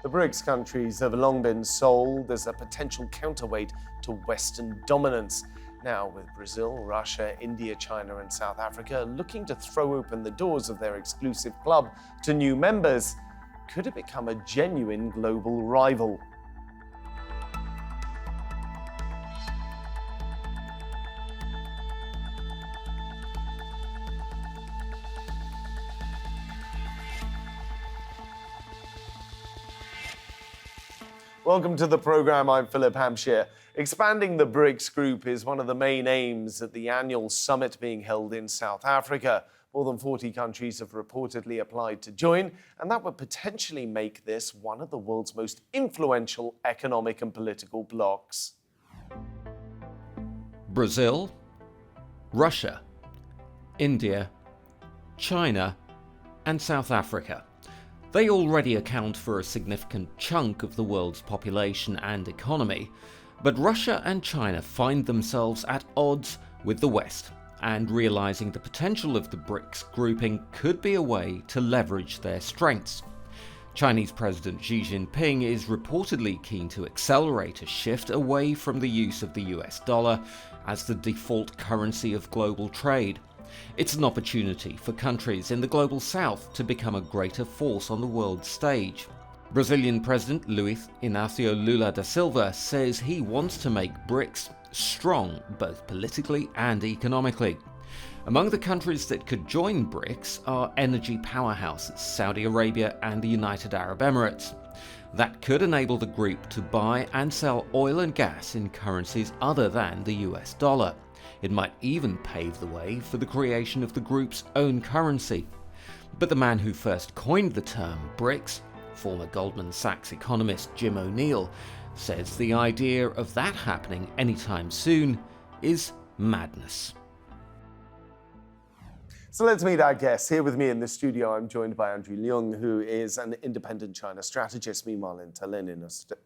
The Brics countries have long been sold as a potential counterweight to Western dominance. Now, with Brazil, Russia, India, China, and South Africa looking to throw open the doors of their exclusive club to new members, could it become a genuine global rival? Welcome to the program. I'm Philip Hampshire. Expanding the Brics group is one of the main aims at the annual summit being held in South Africa. More than 40 countries have reportedly applied to join, and that would potentially make this one of the world's most influential economic and political blocs. Brazil, Russia, India, China, and South Africa. They already account for a significant chunk of the world's population and economy, but Russia and China find themselves at odds with the West, and realizing the potential of the Brics grouping could be a way to leverage their strengths. Chinese President Xi Jinping is reportedly keen to accelerate a shift away from the use of the US dollar as the default currency of global trade. It's an opportunity for countries in the global south to become a greater force on the world stage. Brazilian President Luiz Inácio Lula da Silva says he wants to make Brics strong both politically and economically. Among the countries that could join Brics are energy powerhouses Saudi Arabia and the United Arab Emirates. That could enable the group to buy and sell oil and gas in currencies other than the US dollar. It might even pave the way for the creation of the group's own currency. But the man who first coined the term Brics, former Goldman Sachs economist Jim O'Neill, says the idea of that happening anytime soon is madness. So let's meet our guests. Here with me in the studio, I'm joined by Andrew Leung, who is an independent China strategist. Meanwhile, in Tallinn, in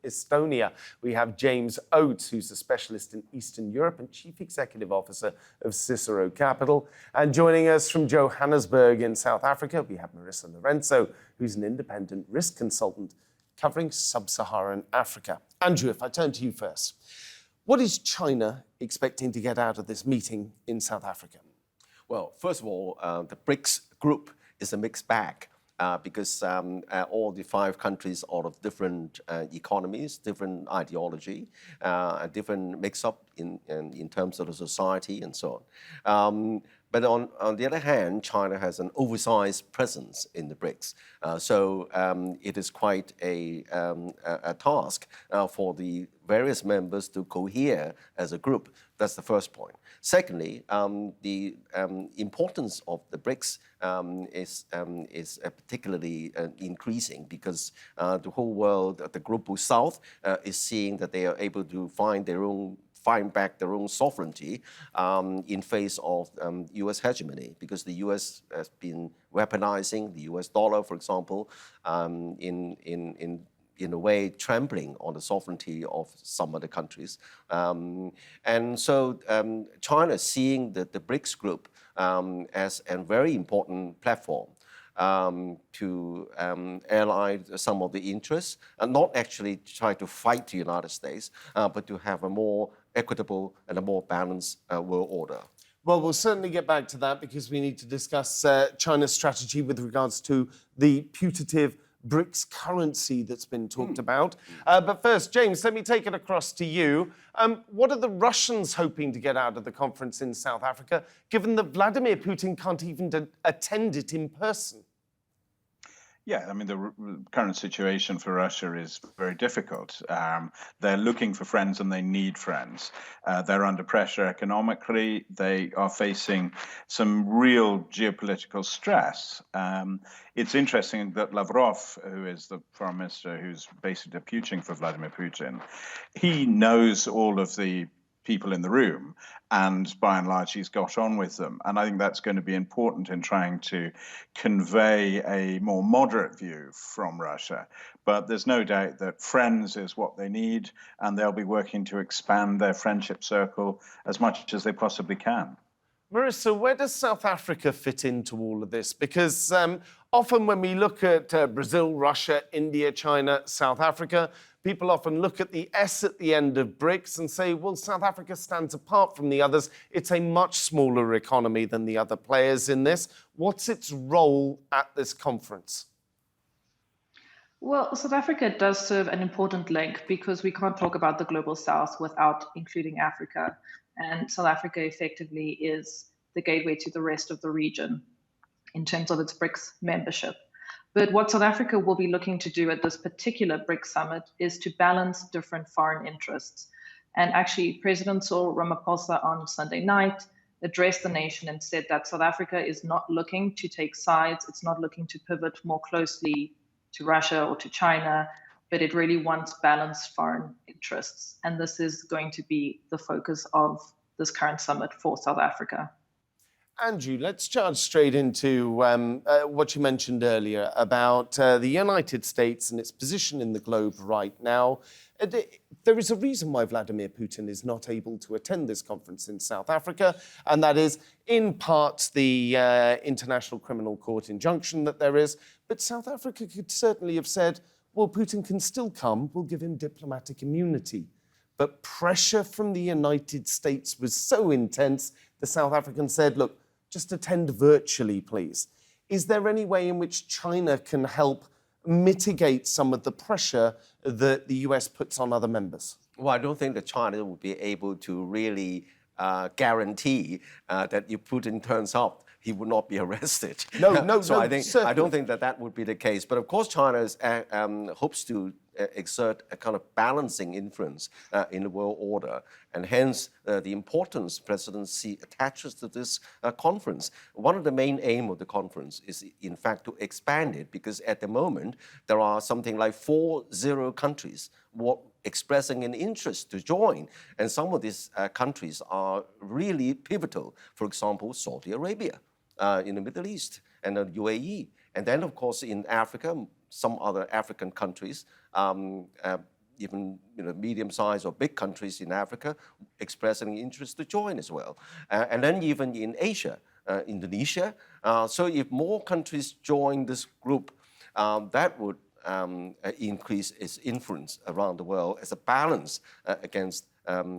Estonia, we have James Oates, who's a specialist in Eastern Europe and Chief Executive Officer of Cicero Capital. And joining us from Johannesburg in South Africa, we have Marisa Lourenco, who's an independent risk consultant covering sub-Saharan Africa. Andrew, if I turn to you first, what is China expecting to get out of this meeting in South Africa? Well, first of all, the Brics group is a mixed bag because all the 5 countries are of different economies, different ideology, a different mix-up in terms of the society and so on. But on the other hand, China has an oversized presence in the Brics. So it is quite a task for the various members to cohere as a group. That's the first point. Secondly, the importance of the Brics is particularly increasing because the whole world, the global south, is seeing that they are able to find back their own sovereignty in face of U.S. hegemony, because the U.S. has been weaponizing the U.S. dollar, for example, in a way trampling on the sovereignty of some other countries. And so China seeing the Brics group as a very important platform to ally some of the interests, and not actually try to fight the United States, but to have a more equitable and a more balanced world order. Well, we'll certainly get back to that because we need to discuss China's strategy with regards to the putative Brics currency that's been talked about. But first, James, let me take it across to you. What are the Russians hoping to get out of the conference in South Africa, given that Vladimir Putin can't even attend it in person? Yeah, I mean, the current situation for Russia is very difficult. They're looking for friends and they need friends. They're under pressure economically. They are facing some real geopolitical stress. It's interesting that Lavrov, who is the foreign minister who's basically deputing for Vladimir Putin, he knows all of the people in the room, and by and large he's got on with them. And I think that's going to be important in trying to convey a more moderate view from Russia. But there's no doubt that friends is what they need, and they'll be working to expand their friendship circle as much as they possibly can. Marisa, where does South Africa fit into all of this? Because often when we look at Brazil, Russia, India, China, South Africa, people often look at the S at the end of Brics and say, well, South Africa stands apart from the others. It's a much smaller economy than the other players in this. What's its role at this conference? Well, South Africa does serve an important link because we can't talk about the global south without including Africa. And South Africa effectively is the gateway to the rest of the region in terms of its BRICS membership. But what South Africa will be looking to do at this particular BRICS summit is to balance different foreign interests. And actually, President Cyril Ramaphosa on Sunday night addressed the nation and said that South Africa is not looking to take sides. It's not looking to pivot more closely to Russia or to China, but it really wants balanced foreign interests. And this is going to be the focus of this current summit for South Africa. Andrew, let's charge straight into what you mentioned earlier about the United States and its position in the globe right now. There is a reason why Vladimir Putin is not able to attend this conference in South Africa, and that is in part the International Criminal Court injunction that there is. But South Africa could certainly have said, well, Putin can still come, we'll give him diplomatic immunity. But pressure from the United States was so intense, the South Africans said, look, just attend virtually, please. Is there any way in which China can help mitigate some of the pressure that the US puts on other members? Well, I don't think that China will be able to really guarantee that if Putin turns up, he would not be arrested. So I don't think that would be the case. But of course, China hopes to exert a kind of balancing influence in the world order, and hence the importance President Xi attaches to this conference. One of the main aims of the conference is, in fact, to expand it, because at the moment there are something like 40 countries expressing an interest to join, and some of these countries are really pivotal. For example, Saudi Arabia in the Middle East, and the UAE, and then of course in Africa, some other African countries, even medium-sized or big countries in Africa, expressing interest to join as well, and then even in Asia, Indonesia. So if more countries join this group, that would increase its influence around the world as a balance against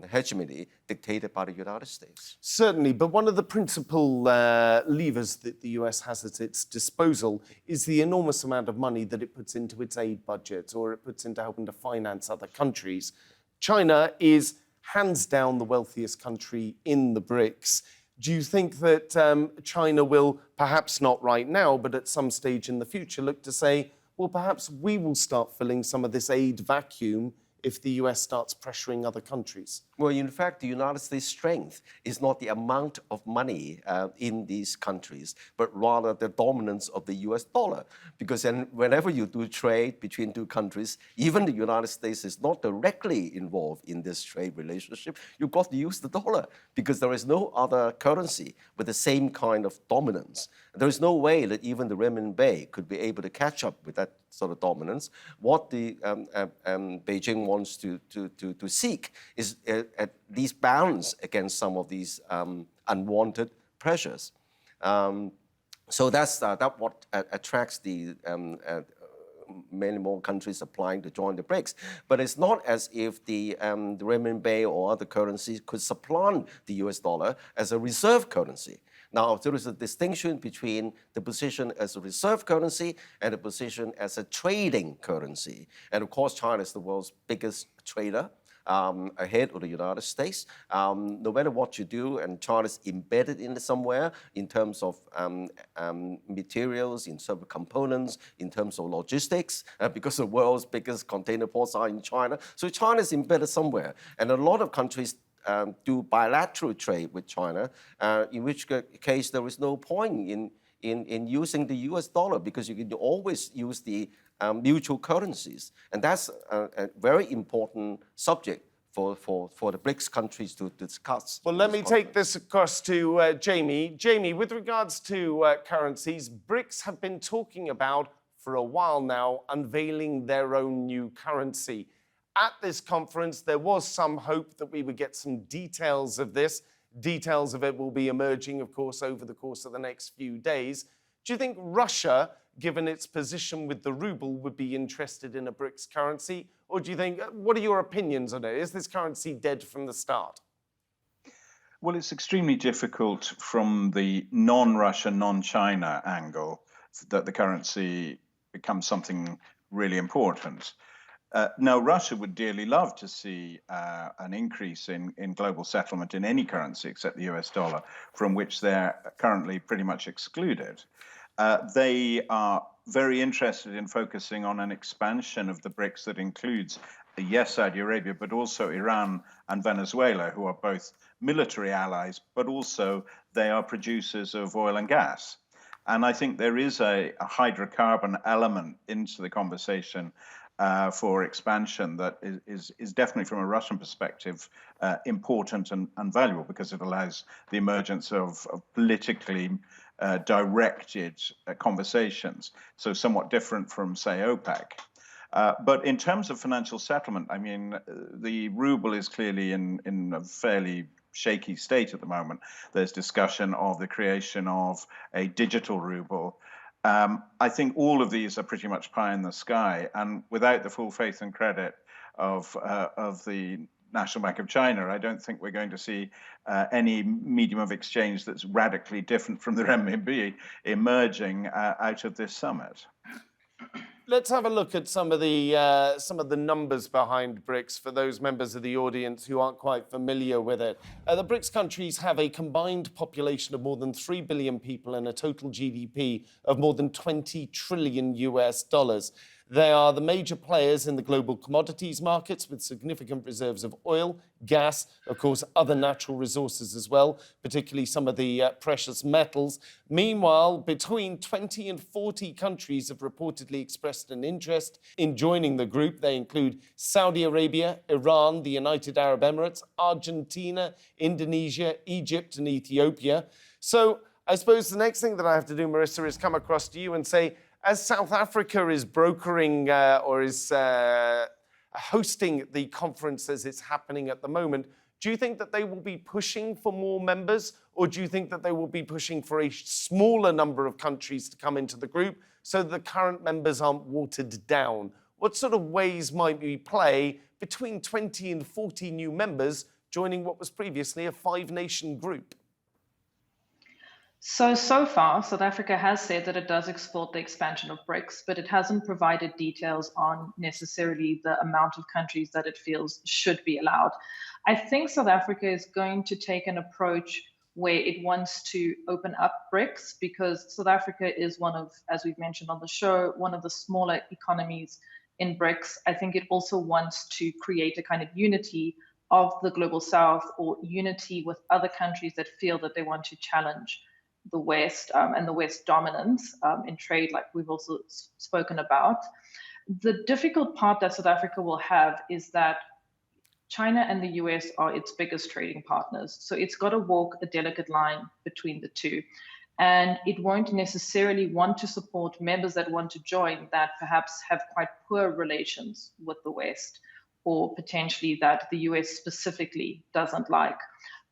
hegemony dictated by the United States. Certainly, but one of the principal levers that the US has at its disposal is the enormous amount of money that it puts into its aid budget, or it puts into helping to finance other countries. China is hands down the wealthiest country in the BRICS. Do you think that China will, perhaps not right now, but at some stage in the future, look to say, well, perhaps we will start filling some of this aid vacuum if the US starts pressuring other countries? Well, in fact, the United States' strength is not the amount of money in these countries, but rather the dominance of the US dollar. Because then whenever you do trade between two countries, even the United States is not directly involved in this trade relationship. You've got to use the dollar because there is no other currency with the same kind of dominance. There is no way that even the renminbi could be able to catch up with that sort of dominance. What the Beijing wants to seek is at least balance against some of these unwanted pressures. So that's what attracts the many more countries applying to join the BRICS. But it's not as if the renminbi or other currencies could supplant the US dollar as a reserve currency. Now, there is a distinction between the position as a reserve currency and the position as a trading currency. And of course, China is the world's biggest trader, ahead of the United States. No matter what you do, and China's embedded in it somewhere in terms of materials, in terms of components, in terms of logistics, because the world's biggest container ports are in China. So China's embedded somewhere. And a lot of countries do bilateral trade with China, in which case there is no point in using the US dollar, because you can always use the mutual currencies. And that's a very important subject for the BRICS countries to discuss. Well, let me take this across to Jamie. Jamie, with regards to currencies, BRICS have been talking about for a while now unveiling their own new currency. At this conference, there was some hope that we would get some details of this. Details of it will be emerging, of course, over the course of the next few days. Do you think Russia, given its position with the ruble, would be interested in a BRICS currency? Or do you think, what are your opinions on it? Is this currency dead from the start? Well, it's extremely difficult from the non-Russia, non-China angle that the currency becomes something really important. Now, Russia would dearly love to see an increase in global settlement in any currency except the US dollar, from which they're currently pretty much excluded. They are very interested in focusing on an expansion of the BRICS that includes, yes, Saudi Arabia, but also Iran and Venezuela, who are both military allies, but also they are producers of oil and gas. And I think there is a hydrocarbon element into the conversation for expansion that is definitely, from a Russian perspective, important and valuable, because it allows the emergence of politically directed conversations, so somewhat different from, say, OPEC. But in terms of financial settlement, I mean, the ruble is clearly in a fairly shaky state at the moment. There's discussion of the creation of a digital ruble. I think all of these are pretty much pie in the sky, and without the full faith and credit of the National Bank of China, I don't think we're going to see any medium of exchange that's radically different from the renminbi emerging out of this summit. Let's have a look at some of the numbers behind BRICS for those members of the audience who aren't quite familiar with it. The BRICS countries have a combined population of more than 3 billion people and a total GDP of more than 20 trillion US dollars. They are the major players in the global commodities markets with significant reserves of oil, gas, of course, other natural resources as well, particularly some of the precious metals. Meanwhile, between 20 and 40 countries have reportedly expressed an interest in joining the group. They include Saudi Arabia, Iran, the United Arab Emirates, Argentina, Indonesia, Egypt, and Ethiopia. So I suppose the next thing that I have to do, Marisa, is come across to you and say, as South Africa is brokering or is hosting the conference as it's happening at the moment, do you think that they will be pushing for more members, or do you think that they will be pushing for a smaller number of countries to come into the group so that the current members aren't watered down? What sort of ways might we play between 20 and 40 new members joining what was previously a 5-nation group? So far, South Africa has said that it does export the expansion of BRICS, but it hasn't provided details on necessarily the amount of countries that it feels should be allowed. I think South Africa is going to take an approach where it wants to open up BRICS, because South Africa is one of, as we've mentioned on the show, one of the smaller economies in BRICS. I think it also wants to create a kind of unity of the global South, or unity with other countries that feel that they want to challenge the West and the West dominance in trade, like we've also spoken about. The difficult part that South Africa will have is that China and the US are its biggest trading partners. So it's got to walk a delicate line between the two. And it won't necessarily want to support members that want to join that perhaps have quite poor relations with the West, or potentially that the US specifically doesn't like.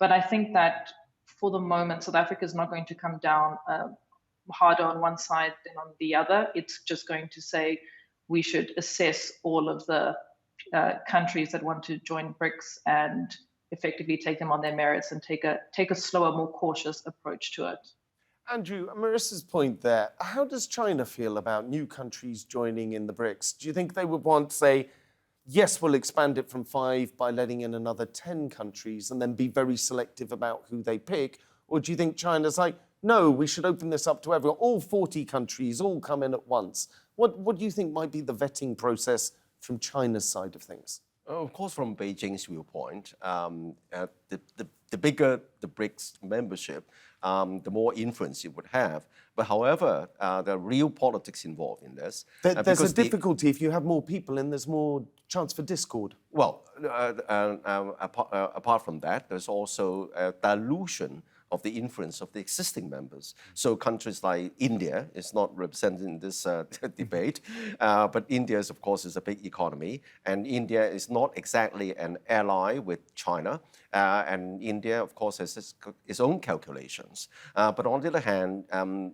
But I think that for the moment, South Africa is not going to come down harder on one side than on the other. It's just going to say we should assess all of the countries that want to join BRICS and effectively take them on their merits and take a slower, more cautious approach to it. Andrew, Marisa's point there, how does China feel about new countries joining in the BRICS? Do you think they would want to say, yes, we'll expand it from 5 by letting in another 10 countries and then be very selective about who they pick? Or do you think China's like, no, we should open this up to everyone, all 40 countries, all come in at once? What do you think might be the vetting process from China's side of things? Of course, from Beijing's viewpoint, the bigger the BRICS membership, the more influence it would have. But however, there are real politics involved in this. There's a difficulty. If you have more people in, there's more chance for discord. Well, apart from that, there's also a dilution of the influence of the existing members. So countries like India is not represented in this debate, but India is, of course, is a big economy, and India is not exactly an ally with China. And India, of course, has its own calculations. But on the other hand,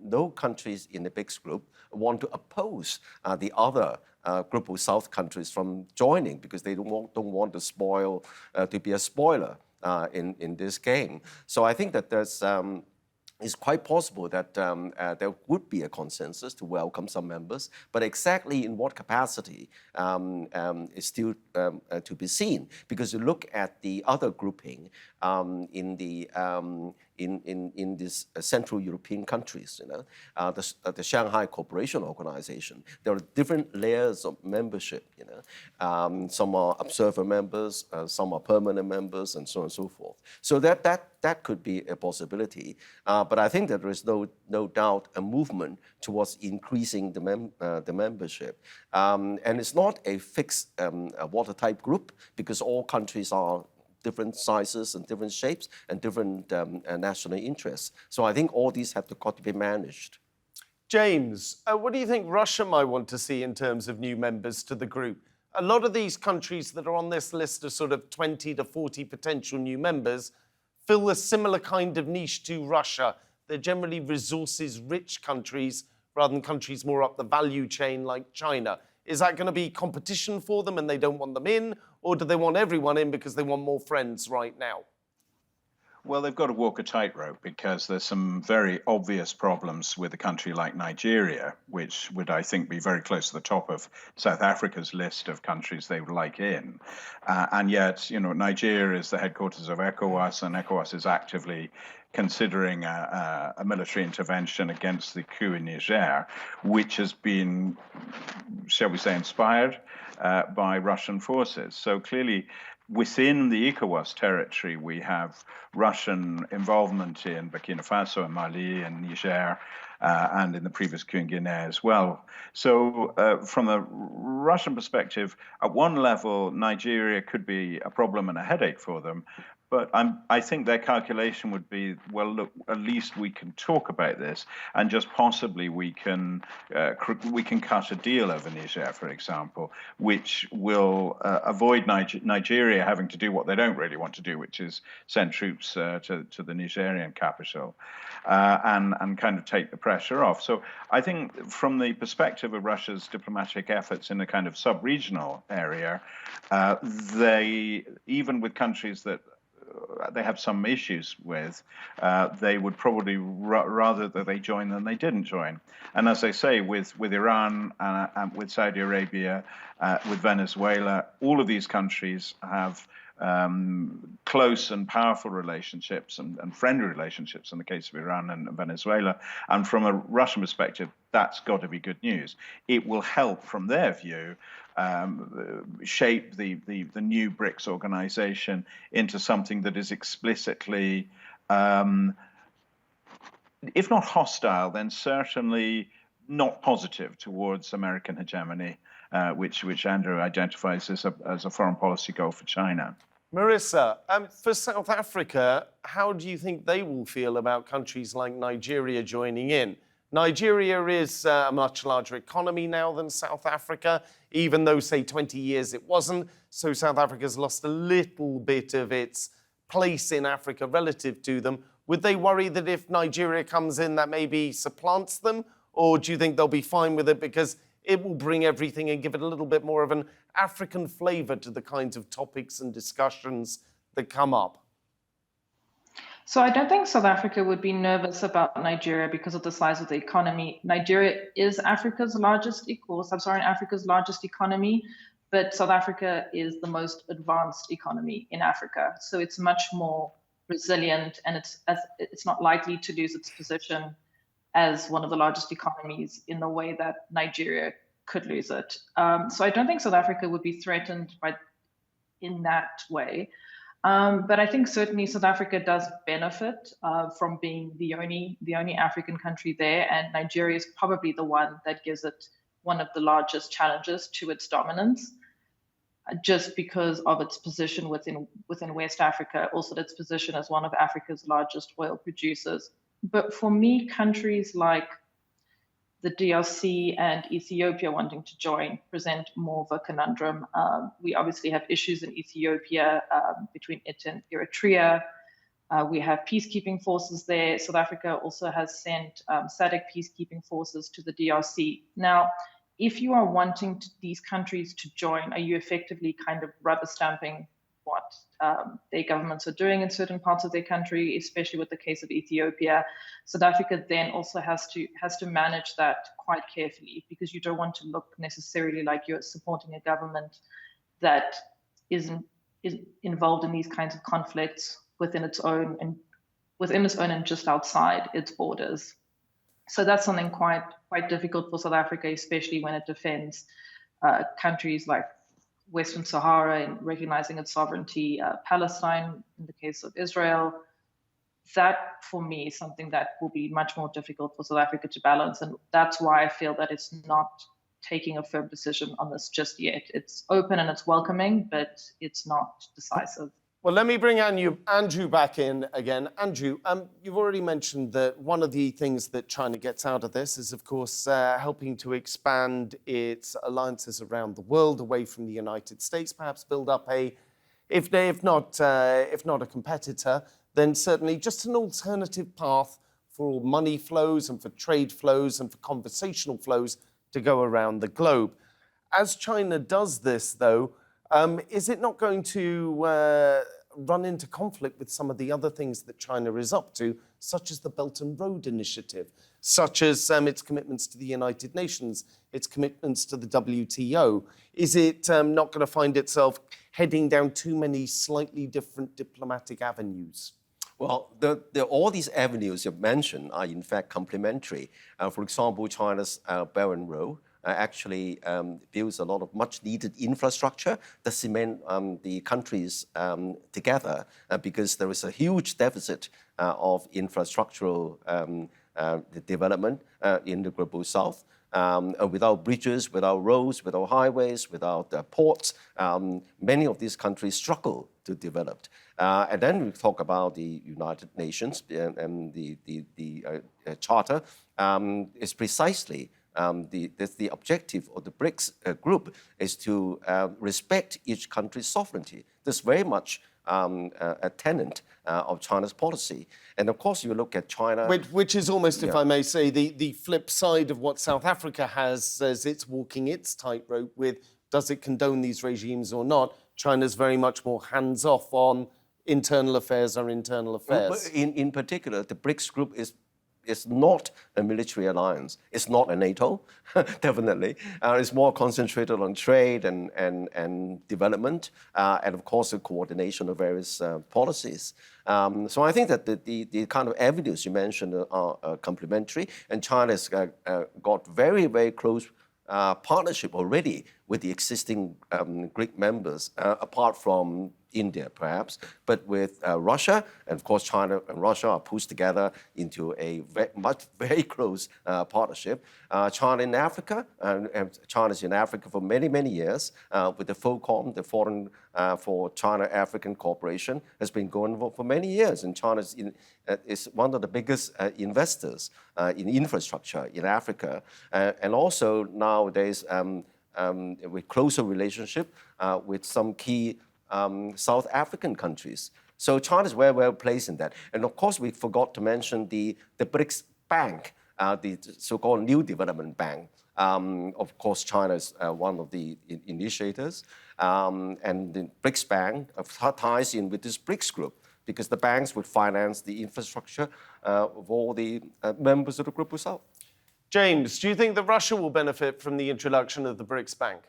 no countries in the BRICS group want to oppose the other group of South countries from joining because they don't want to spoil, to be a spoiler in this game. So I think that it's quite possible that there would be a consensus to welcome some members, but exactly in what capacity is still to be seen. Because you look at the other grouping in these Central European countries, the Shanghai Cooperation Organization, there are different layers of membership. Some are observer members, some are permanent members, and so on and so forth. So that could be a possibility. But I think that there is no doubt a movement towards increasing the membership. And it's not a fixed watertight group because all countries are different sizes and different shapes and different national interests. So I think all these have got to be managed. James, what do you think Russia might want to see in terms of new members to the group? A lot of these countries that are on this list of sort of 20 to 40 potential new members fill a similar kind of niche to Russia. They're generally resources-rich countries rather than countries more up the value chain like China. Is that going to be competition for them and they don't want them in? Or do they want everyone in because they want more friends right now? Well, they've got to walk a tightrope because there's some very obvious problems with a country like Nigeria, which would, I think, be very close to the top of South Africa's list of countries they would like in. And yet, Nigeria is the headquarters of ECOWAS, and ECOWAS is actively considering a military intervention against the coup in Niger, which has been, shall we say, inspired by Russian forces. So clearly, within the ECOWAS territory, we have Russian involvement in Burkina Faso and Mali and Niger, and in the previous coup in Guinea as well. So from a Russian perspective, at one level, Nigeria could be a problem and a headache for them. But I think their calculation would be, well, look, at least we can talk about this, and just possibly we can cut a deal over Niger, for example, which will avoid Nigeria having to do what they don't really want to do, which is send troops to the Nigerian capital, and kind of take the pressure off. So I think from the perspective of Russia's diplomatic efforts in a kind of sub-regional area, they, even with countries that they have some issues with, they would probably rather that they join than they didn't join. And as I say, with Iran, and with Saudi Arabia, with Venezuela, all of these countries have close and powerful relationships and friendly relationships in the case of Iran and Venezuela. And from a Russian perspective, that's got to be good news. It will help, from their view, shape the new BRICS organization into something that is explicitly, if not hostile, then certainly not positive towards American hegemony, which Andrew identifies as a foreign policy goal for China. Marisa, for South Africa, how do you think they will feel about countries like Nigeria joining in? Nigeria is a much larger economy now than South Africa, even though, say, 20 years it wasn't. So South Africa's lost a little bit of its place in Africa relative to them. Would they worry that if Nigeria comes in, that maybe supplants them? Or do you think they'll be fine with it because it will bring everything and give it a little bit more of an African flavour to the kinds of topics and discussions that come up? So I don't think South Africa would be nervous about Nigeria because of the size of the economy. Nigeria is Africa's largest economy, but South Africa is the most advanced economy in Africa. So it's much more resilient, and it's not likely to lose its position as one of the largest economies in the way that Nigeria could lose it. So I don't think South Africa would be threatened in that way. But I think certainly South Africa does benefit from being the only African country there, and Nigeria is probably the one that gives it one of the largest challenges to its dominance. just because of its position within West Africa, also its position as one of Africa's largest oil producers. But for me, countries like the DRC and Ethiopia wanting to join present more of a conundrum. We obviously have issues in Ethiopia between it and Eritrea. We have peacekeeping forces there. South Africa also has sent SADC peacekeeping forces to the DRC. Now, if you are wanting these countries to join, are you effectively kind of rubber stamping what their governments are doing in certain parts of their country, especially with the case of Ethiopia? South Africa then also has to manage that quite carefully, because you don't want to look necessarily like you're supporting a government that is involved in these kinds of conflicts within its own and just outside its borders. So that's something quite difficult for South Africa, especially when it defends countries like Western Sahara and recognizing its sovereignty, Palestine in the case of Israel. That, for me, is something that will be much more difficult for South Africa to balance. And that's why I feel that it's not taking a firm decision on this just yet. It's open and it's welcoming, but it's not decisive. Well, let me bring Andrew back in again. Andrew, you've already mentioned that one of the things that China gets out of this is, of course, helping to expand its alliances around the world away from the United States, perhaps build up if not a competitor, then certainly just an alternative path for money flows and for trade flows and for conversational flows to go around the globe. As China does this, though, is it not going to run into conflict with some of the other things that China is up to, such as the Belt and Road Initiative, such as its commitments to the United Nations, its commitments to the WTO? Is it not going to find itself heading down too many slightly different diplomatic avenues? Well, all these avenues you've mentioned are in fact complementary. For example, China's Belt and Road actually builds a lot of much-needed infrastructure that cement the countries together, because there is a huge deficit of infrastructural development in the Global South. Without bridges, without roads, without highways, without ports, many of these countries struggle to develop. And then we talk about the United Nations and the Charter. Is precisely the objective of the Brics group is to respect each country's sovereignty. That's very much a tenet of China's policy. And of course, you look at China... Which is almost, if I may say, the flip side of what South Africa has as it's walking its tightrope with, does it condone these regimes or not? China's very much more hands-off on internal affairs are internal affairs. In particular, the Brics group is not a military alliance. It's not a NATO, definitely. It's more concentrated on trade and development, and of course the coordination of various policies. So I think that the kind of avenues you mentioned are complementary, and China's got very, very close partnership already with the existing Greek members, apart from India, perhaps, but with Russia, and of course China and Russia are pushed together into a very close partnership. China in Africa, and China's in Africa for many, many years, with the FOCOM, the Foreign for China-African Cooperation, has been going for many years, and China is one of the biggest investors in infrastructure in Africa, and also nowadays with closer relationship with some key South African countries. So China's very well placed in that. And of course, we forgot to mention the BRICS Bank, the so-called New Development Bank. Of course, China is one of the initiators. And the BRICS Bank ties in with this BRICS group, because the banks would finance the infrastructure of all the members of the Global South. James, do you think that Russia will benefit from the introduction of the BRICS Bank?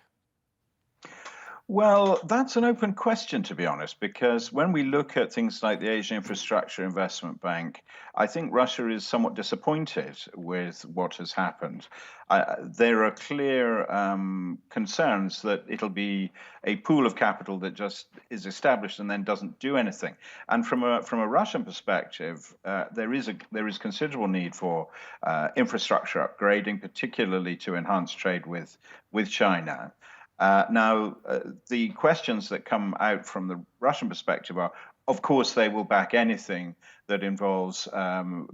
Well, that's an open question, to be honest, because when we look at things like the Asian Infrastructure Investment Bank, I think Russia is somewhat disappointed with what has happened. There are clear concerns that it'll be a pool of capital that just is established and then doesn't do anything. And from a Russian perspective, there is considerable need for infrastructure upgrading, particularly to enhance trade with China. The questions that come out from the Russian perspective are, of course, they will back anything that involves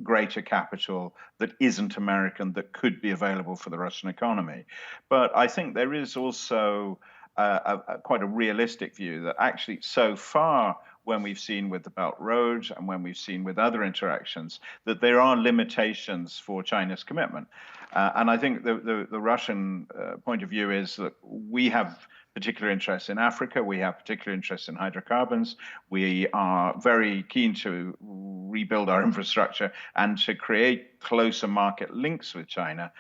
greater capital that isn't American that could be available for the Russian economy. But I think there is also quite a realistic view that actually so far, when we've seen with the Belt Road and when we've seen with other interactions, that there are limitations for China's commitment. And I think the Russian point of view is that we have particular interests in Africa, we have particular interests in hydrocarbons, we are very keen to rebuild our infrastructure and to create closer market links with China.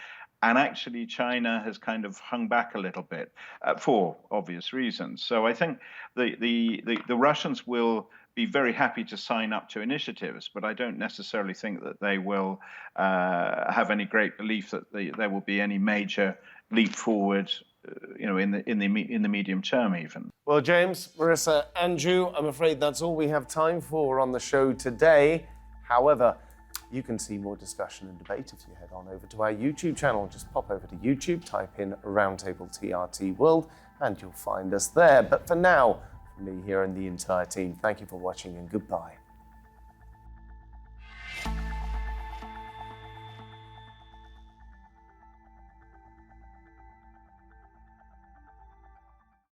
And actually, China has kind of hung back a little bit for obvious reasons. So I think the Russians will be very happy to sign up to initiatives, but I don't necessarily think that they will have any great belief that there will be any major leap forward, in the medium term even. Well, James, Marisa, Andrew, I'm afraid that's all we have time for on the show today. However, you can see more discussion and debate if you head on over to our YouTube channel. Just pop over to YouTube, type in Roundtable TRT World, and you'll find us there. But for now, from me here and the entire team, thank you for watching and goodbye.